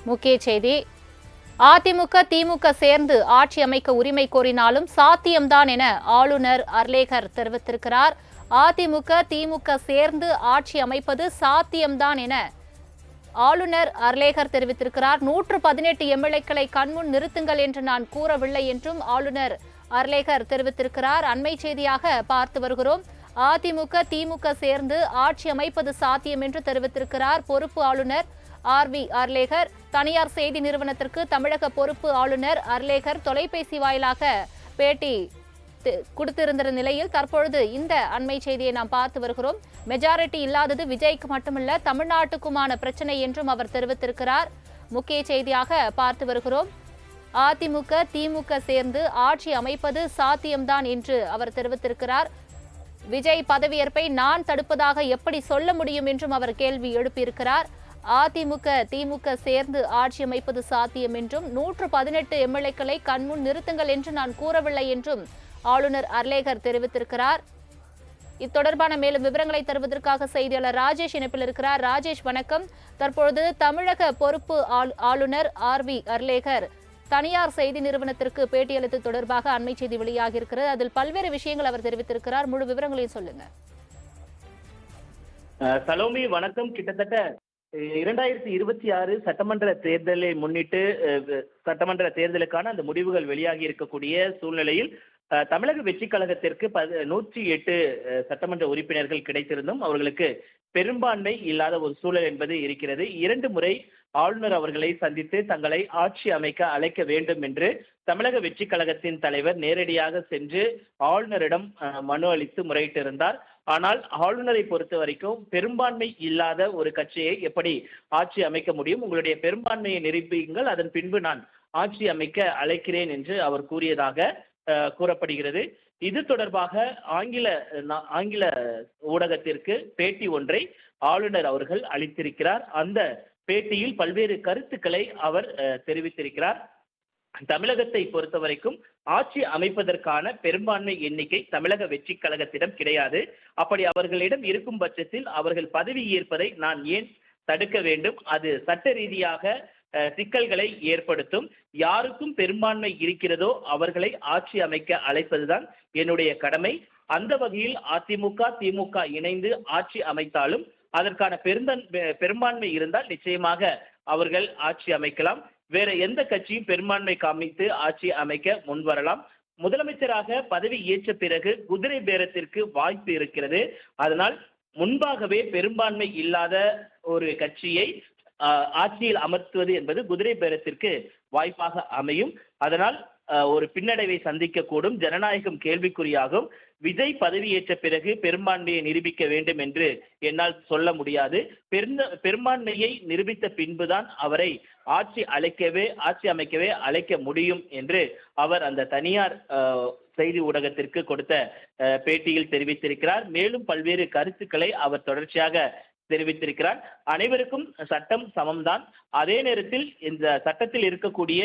முக்கிய செய்தி. அதிமுக திமுக சேர்ந்து ஆட்சி அமைக்க உரிமை கோரினாலும் சாத்தியம்தான் என ஆளுநர் அர்லேகர் தெரிவித்திருக்கிறார். அதிமுக திமுக சேர்ந்து ஆட்சி அமைப்பது சாத்தியம்தான் என ஆளுநர் அர்லேகர் தெரிவித்திருக்கிறார். 118 எம்எல்ஏக்களை கண்முன் நிறுத்துங்கள் என்று நான் கூறவில்லை என்றும் ஆளுநர் அர்லேகர் தெரிவித்திருக்கிறார். அண்மை செய்தியாக பார்த்து வருகிறோம். அதிமுக திமுக சேர்ந்து ஆட்சி அமைப்பது சாத்தியம் என்று தெரிவித்திருக்கிறார் பொறுப்பு ஆளுநர் RV அர்லேகர். தனியார் செய்தி நிறுவனத்திற்கு தமிழக பொறுப்பு ஆளுநர் அர்லேகர் தொலைபேசி வாயிலாக பேட்டி கொடுத்திருந்த நிலையில் தற்பொழுது இந்த அண்மை செய்தியை நாம் பார்த்து வருகிறோம். மெஜாரிட்டி இல்லாதது விஜய்க்கு மட்டுமல்ல தமிழ்நாட்டுக்குமான பிரச்சனை என்றும் அவர் தெரிவித்திருக்கிறார். முக்கிய செய்தியாக பார்த்து வருகிறோம். அதிமுக திமுக சேர்ந்து ஆட்சி அமைப்பது சாத்தியம்தான் என்று அவர் தெரிவித்திருக்கிறார். விஜய் பதவியேற்பை நான் தடுப்பதாக எப்படி சொல்ல முடியும் என்றும் அவர் கேள்வி எழுப்பியிருக்கிறார். அதிமுக திமுக சேர்ந்து ஆட்சி அமைப்பது சாத்தியம் என்றும் 118 எம்எல்ஏக்களை கண்முன் நிறுத்துங்கள் என்று நான் கூறவில்லை என்றும் ஆளுநர் அர்லேகர் தெரிவித்திருக்கிறார். இத்தொடர்பான மேலும் விவரங்களை தருவதற்காக செய்தியாளர் ராஜேஷ் இணைப்பில் இருக்கிறார். ராஜேஷ் வணக்கம். தற்பொழுது தமிழக பொறுப்பு ஆளுநர் RV அர்லேகர் தனியார் செய்தி நிறுவனத்திற்கு பேட்டியளித்து தொடர்பாக அண்மை செய்தி வெளியாகியிருக்கிறது. அதில் பல்வேறு விஷயங்கள் அவர் தெரிவித்திருக்கிறார். முழு விவரங்களையும் சொல்லுங்க. சலோமி வணக்கம். கிட்டத்தட்ட 2026 சட்டமன்ற தேர்தலை முன்னிட்டு சட்டமன்ற தேர்தலுக்கான அந்த முடிவுகள் வெளியாகி இருக்கக்கூடிய சூழ்நிலையில் தமிழக வெற்றி கழகத்திற்கு 108 சட்டமன்ற உறுப்பினர்கள் கிடைத்திருந்தும் அவர்களுக்கு பெரும்பான்மை இல்லாத ஒரு சூழல் என்பது இருக்கிறது. 2 முறை ஆளுநர் அவர்களை சந்தித்து தங்களை ஆட்சி அமைக்க அழைக்க வேண்டும் என்று தமிழக வெற்றி கழகத்தின் தலைவர் நேரடியாக சென்று ஆளுநரிடம் மனு அளித்து முறையிட்டிருந்தார். ஆனால் ஆளுநரை பொறுத்த வரைக்கும் பெரும்பான்மை இல்லாத ஒரு கட்சியை எப்படி ஆட்சி அமைக்க முடியும், உங்களுடைய பெரும்பான்மையை நிரூபியுங்கள், அதன் பின்பு நான் ஆட்சி அமைக்க அழைக்கிறேன் என்று அவர் கூறியதாக கூறப்படுகிறது. இது தொடர்பாக ஆங்கில ஊடகத்திற்கு பேட்டி ஒன்றை ஆளுநர் அவர்கள் அளித்திருக்கிறார். அந்த பேட்டியில் பல்வேறு கருத்துக்களை அவர் தெரிவித்திருக்கிறார். தமிழகத்தை பொறுத்த வரைக்கும் ஆட்சி அமைப்பதற்கான பெரும்பான்மை எண்ணிக்கை தமிழக வெற்றி கழகத்திடம் கிடையாது. அப்படி அவர்களிடம் இருக்கும் பட்சத்தில் அவர்கள் பதவி ஏற்பதை நான் ஏன் தடுக்க வேண்டும்? அது சட்ட ரீதியாக சிக்கல்களை ஏற்படுத்தும். யாருக்கும் பெரும்பான்மை இருக்கிறதோ அவர்களை ஆட்சி அமைக்க அழைப்பதுதான் என்னுடைய கடமை. அந்த வகையில் அதிமுக திமுக இணைந்து ஆட்சி அமைத்தாலும் அதற்கான பெரும்பான்மை இருந்தால் நிச்சயமாக அவர்கள் ஆட்சி அமைக்கலாம். வேற எந்த கட்சியும் பெரும்பான்மை காமித்து ஆட்சி அமைக்க முன்வரலாம். முதலமைச்சராக பதவி ஏற்ற பிறகு குதிரை பேரத்திற்கு வாய்ப்பு இருக்கிறது. அதனால் முன்பாகவே பெரும்பான்மை இல்லாத ஒரு கட்சியை ஆட்சியில் அமர்த்துவது என்பது குதிரை பேரத்திற்கு வாய்ப்பாக அமையும். அதனால் ஒரு பின்னடைவை சந்திக்கக்கூடும். ஜனநாயகம் கேள்விக்குறியாகும். விஜய் பதவியேற்ற பிறகு பெரும்பான்மையை நிரூபிக்க வேண்டும் என்று என்னால் சொல்ல முடியாது. பெரும்பான்மையை நிரூபித்த பின்புதான் அவரை ஆட்சி அமைக்கவே அழைக்க முடியும் என்று அவர் அந்த தனியார் செய்தி ஊடகத்திற்கு கொடுத்த பேட்டியில் தெரிவித்திருக்கிறார். மேலும் பல்வேறு கருத்துக்களை அவர் தொடர்ச்சியாக தெரிவித்திருக்கிறார். அனைவருக்கும் சட்டம் சமம்தான். அதே நேரத்தில் இந்த சட்டத்தில் இருக்கக்கூடிய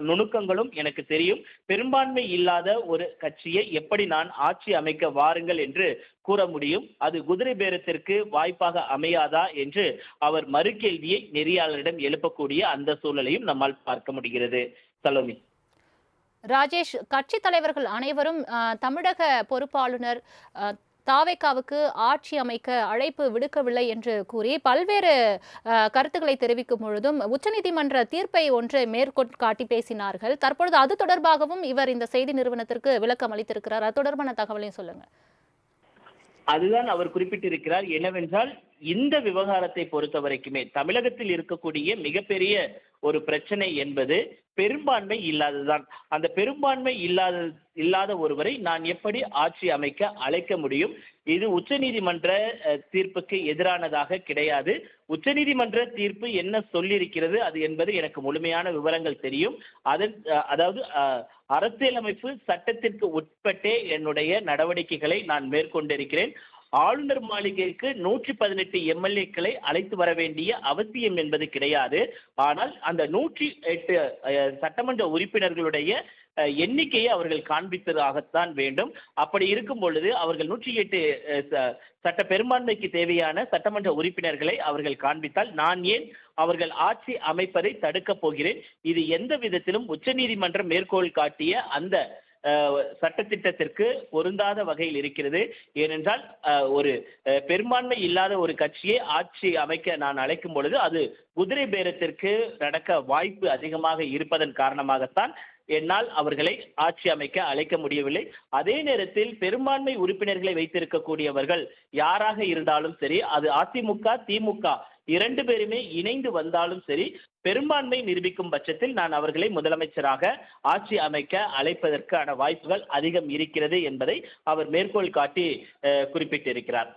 நுணுக்கங்களும் எனக்கு தெரியும். பெரும்பான்மை இல்லாத ஒரு கட்சியை எப்படி நான் ஆட்சி அமைக்க வாருங்கள் என்று கூற முடியும்? அது குதிரை பேரத்திற்கு வாய்ப்பாக அமையாதா என்று அவர் மறுகேள்வியை நெறியாளரிடம் எழுப்பக்கூடிய அந்த சூழலையும் நம்மால் பார்க்க முடிகிறது. சலோமி. ராஜேஷ், கட்சி தலைவர்கள் அனைவரும் தமிழக பொறுப்பாளுநர் தாவேகாவுக்கு ஆட்சி அமைக்க அழைப்பு விடுக்கவில்லை என்று கூறி பல்வேறு கருத்துக்களை தெரிவிக்கும் பொழுதும் உச்சநீதிமன்ற தீர்ப்பை ஒன்றை மேற்கோள் காட்டி பேசினார்கள். தற்பொழுது அது தொடர்பாகவும் இவர் இந்த செய்தி நிறுவனத்திற்கு விளக்கம் அளித்திருக்கிறார். அது தொடர்பான தகவலையும் சொல்லுங்க. அதுதான் அவர் குறிப்பிட்டிருக்கிறார். என்னவென்றால் இந்த விவகாரத்தை பொறுத்த வரைக்குமே தமிழகத்தில் இருக்கக்கூடிய மிகப்பெரிய ஒரு பிரச்சனை என்பது பெரும்பான்மை இல்லாததுதான். அந்த பெரும்பான்மை இல்லாத ஒருவரை நான் எப்படி ஆட்சி அமைக்க அழைக்க முடியும்? இது உச்சநீதிமன்ற தீர்ப்புக்கு எதிரானதாக கிடையாது. உச்சநீதிமன்ற தீர்ப்பு என்ன சொல்லியிருக்கிறது அது என்பது எனக்கு முழுமையான விவரங்கள் தெரியும். அதாவது அரசியலமைப்பு சட்டத்திற்கு உட்பட்டே என்னுடைய நடவடிக்கைகளை நான் மேற்கொண்டிருக்கிறேன். ஆளுநர் மாளிகைக்கு 118 எம்எல்ஏக்களை அழைத்து வர வேண்டிய அவசியம் என்பது கிடையாது. ஆனால் அந்த 108 சட்டமன்ற உறுப்பினர்களுடைய எண்ணிக்கையை அவர்கள் காண்பித்ததாகத்தான் வேண்டும். அப்படி இருக்கும் பொழுது அவர்கள் 108 சட்ட பெரும்பான்மைக்கு தேவையான சட்டமன்ற உறுப்பினர்களை அவர்கள் காண்பித்தால் நான் ஏன் அவர்கள் ஆட்சி அமைப்பதை தடுக்கப் போகிறேன்? இது எந்த விதத்திலும் உச்சநீதிமன்றம் மேற்கோள் காட்டிய அந்த சட்டத்திட்டத்திற்கு பொருந்தாத வகையில் இருக்கிறது. ஏனென்றால் ஒரு பெரும்பான்மை இல்லாத ஒரு கட்சியை ஆட்சி அமைக்க நான் அழைக்கும் பொழுது அது குதிரை பேரத்திற்கு நடக்க வாய்ப்பு அதிகமாக இருப்பதன் காரணமாகத்தான் என்னால் அவர்களை ஆட்சி அமைக்க அழைக்க முடியவில்லை. அதே நேரத்தில் பெரும்பான்மை உறுப்பினர்களை வைத்திருக்கக்கூடியவர்கள் யாராக இருந்தாலும் சரி, அது அதிமுக திமுக இரண்டு பேருமே இணைந்து வந்தாலும் சரி, பெரும்பான்மை நிரூபிக்கும் பட்சத்தில் நான் அவர்களை முதலமைச்சராக ஆட்சி அமைக்க அழைப்பதற்கான வாய்ப்புகள் அதிகம் இருக்கிறது என்பதை அவர் மேற்கோள் காட்டி குறிப்பிட்டிருக்கிறார்.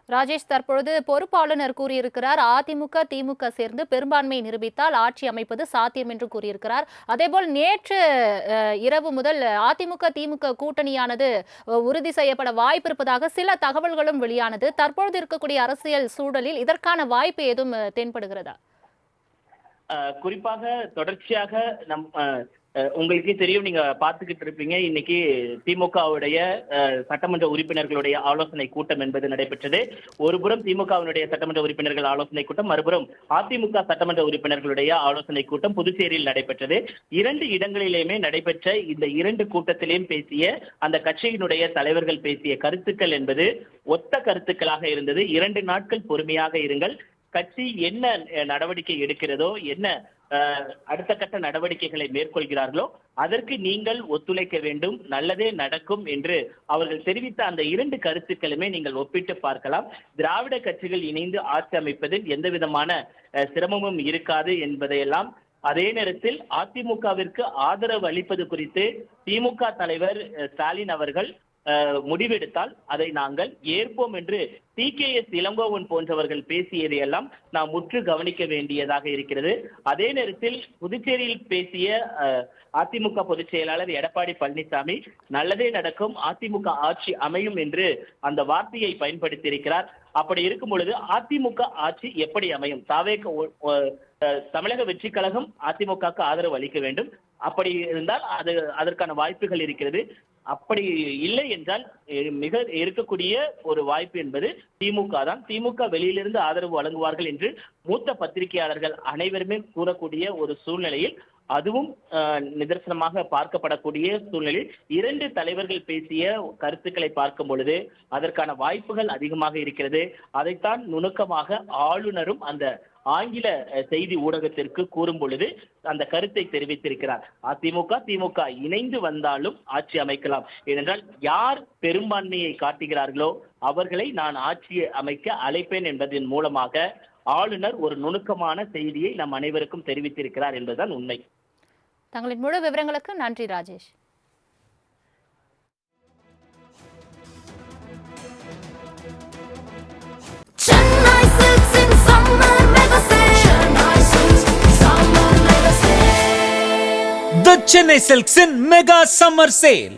ராஜேஷ், தற்பொழுது பொறுப்பாளுநர் கூறியிருக்கிறார் அதிமுக திமுக சேர்ந்து பெரும்பான்மையை நிரூபித்தால் ஆட்சி அமைப்பது சாத்தியம் என்று கூறியிருக்கிறார். அதேபோல் நேற்று இரவு முதல் அதிமுக திமுக கூட்டணியானது உறுதி செய்யப்பட வாய்ப்பு இருப்பதாக சில தகவல்களும் வெளியானது. தற்பொழுது இருக்கக்கூடிய அரசியல் சூழலில் இதற்கான வாய்ப்பு ஏதும் தென்படுகிறதா? குறிப்பாக தொடர்ச்சியாக உங்களுக்கே தெரியும், நீங்க பார்த்துக்கிட்டு இருப்பீங்க, இன்னைக்கு திமுகவுடைய சட்டமன்ற உறுப்பினர்களுடைய ஆலோசனை கூட்டம் என்பது நடைபெற்றது. ஒருபுறம் திமுகவினுடைய சட்டமன்ற உறுப்பினர்கள் ஆலோசனை கூட்டம், மறுபுறம் அதிமுக சட்டமன்ற உறுப்பினர்களுடைய ஆலோசனை கூட்டம் புதுச்சேரியில் நடைபெற்றது. இரண்டு இடங்களிலுமே நடைபெற்ற இந்த இரண்டு கூட்டத்திலேயும் பேசிய அந்த கட்சியினுடைய தலைவர்கள் பேசிய கருத்துக்கள் என்பது ஒத்த கருத்துக்களாக இருந்தது. 2 நாட்கள் பொறுமையாக இருங்கள், கட்சி என்ன நடவடிக்கை எடுக்கிறதோ, என்ன அடுத்த கட்ட நடவடிக்கைகளை மேற்கொள்கிறார்களோ அதற்கு நீங்கள் ஒத்துழைக்க வேண்டும், நல்லதே நடக்கும் என்று அவர்கள் தெரிவித்த அந்த 2 கருத்துக்களுமே நீங்கள் ஒப்பிட்டு பார்க்கலாம். திராவிட கட்சிகள் இணைந்து ஆட்சி அமைப்பதில் எந்த விதமான சிரமமும் இருக்காது என்பதையெல்லாம், அதே நேரத்தில் அதிமுகவிற்கு ஆதரவு அளிப்பது குறித்து திமுக தலைவர் ஸ்டாலின் அவர்கள் முடிவெடுத்தால் அதை நாங்கள் ஏற்போம் என்று TKS இளங்கோவன் போன்றவர்கள் பேசியதையெல்லாம் நாம் முற்று கவனிக்க வேண்டியதாக இருக்கிறது. அதே நேரத்தில் புதுச்சேரியில் பேசிய அதிமுக பொதுச் செயலாளர் எடப்பாடி பழனிசாமி நல்லதே நடக்கும், அதிமுக ஆட்சி அமையும் என்று அந்த வார்த்தையை பயன்படுத்தியிருக்கிறார். அப்படி இருக்கும் பொழுது அதிமுக ஆட்சி எப்படி அமையும்? தமிழக வெற்றி கழகம் அதிமுகவுக்கு ஆதரவு அளிக்க வேண்டும். அப்படி இருந்தால் அதற்கான வாய்ப்புகள் இருக்கிறது. அப்படி இல்லை என்றால் மிக இருக்கக்கூடிய ஒரு வாய்ப்பு என்பது திமுக தான். திமுக வெளியிலிருந்து ஆதரவு வழங்குவார்கள் என்று மூத்த பத்திரிகையாளர்கள் அனைவருமே கூறக்கூடிய ஒரு சூழ்நிலையில், அதுவும் நிதர்சனமாக பார்க்கப்படக்கூடிய சூழ்நிலையில் 2 தலைவர்கள் பேசிய கருத்துக்களை பார்க்கும் பொழுது அதற்கான வாய்ப்புகள் அதிகமாக இருக்கிறது. அதைத்தான் நுணுக்கமாக ஆளுநரும் அந்த ஆங்கில செய்தி ஊடகத்திற்கு கூறும் பொழுது அந்த கருத்தை தெரிவித்திருக்கிறார். அதிமுக திமுக இணைந்து வந்தாலும் ஆட்சி அமைக்கலாம். ஏனென்றால் யார் பெரும்பான்மையை காட்டுகிறார்களோ அவர்களை நான் ஆட்சி அமைக்க அழைப்பேன் என்பதன் மூலமாக ஆளுநர் ஒரு நுணுக்கமான செய்தியை நம் அனைவருக்கும் தெரிவித்திருக்கிறார் என்பதுதான் உண்மை. தங்களின் முழு விவரங்களுக்கு நன்றி Rajesh. The Chennai Silks in Mega Summer Sale.